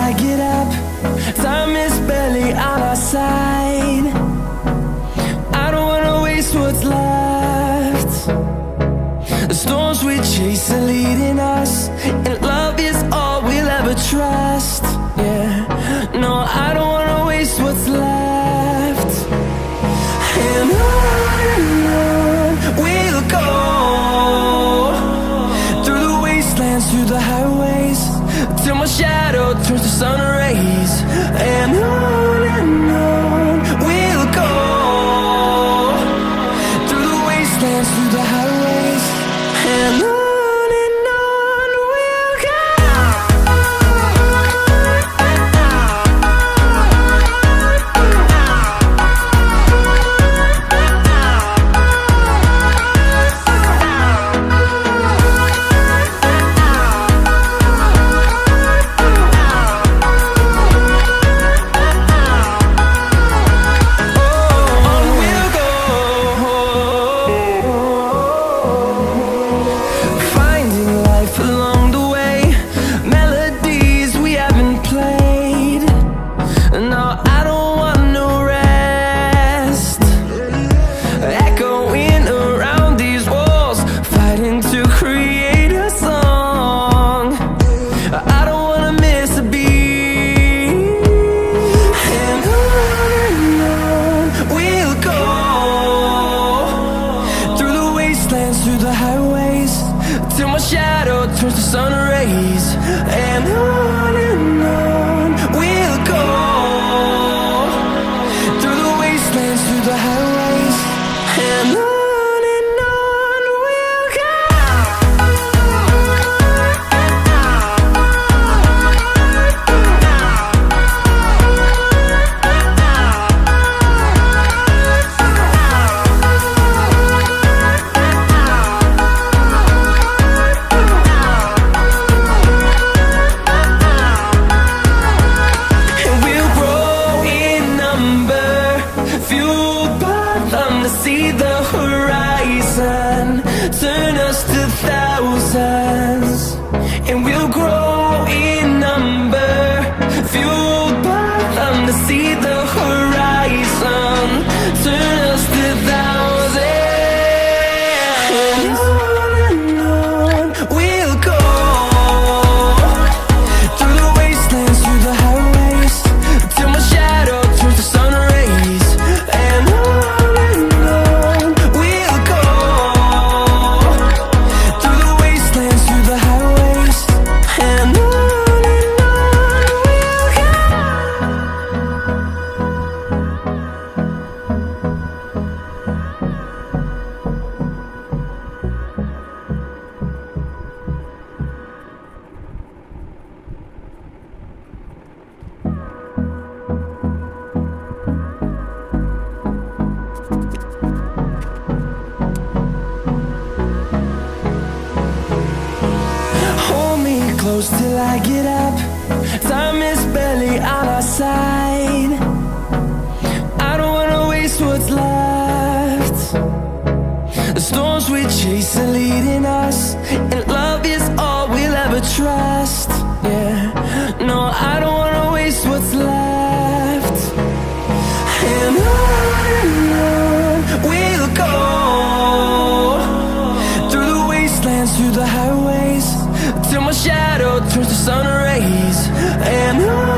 I get up. Time is barely on our side. I don't wanna waste what's left. The storms we chase are leading us, and love is all we'll ever trust. Yeah, no, I don't wanna waste what's left. And on we'll go, through the wastelands, through the highways, till my shadow turns to sun rays. And on we'll go, through the wastelands, through the highways, and on we'll go. Through the highways, till my shadow turns to sun rays. And on we'll go, through the wastelands, through the highways, and on we'll go. See the horizon, turn us to thousands, and we'll grow in number, fueled by them. To see the horizon, turn us to thousands, and on we'll go, through the wastelands, through the highways, till my shadow turns to sun rays. And close till I get up. Time is barely on our side. I don't wanna waste what's left. The storms we chase are leading us, and love is all we'll ever trust. Yeah, no, I don't wanna waste what's left. And on we'll go, through the wastelands, through the highways, till my shadow turns to sun rays. And on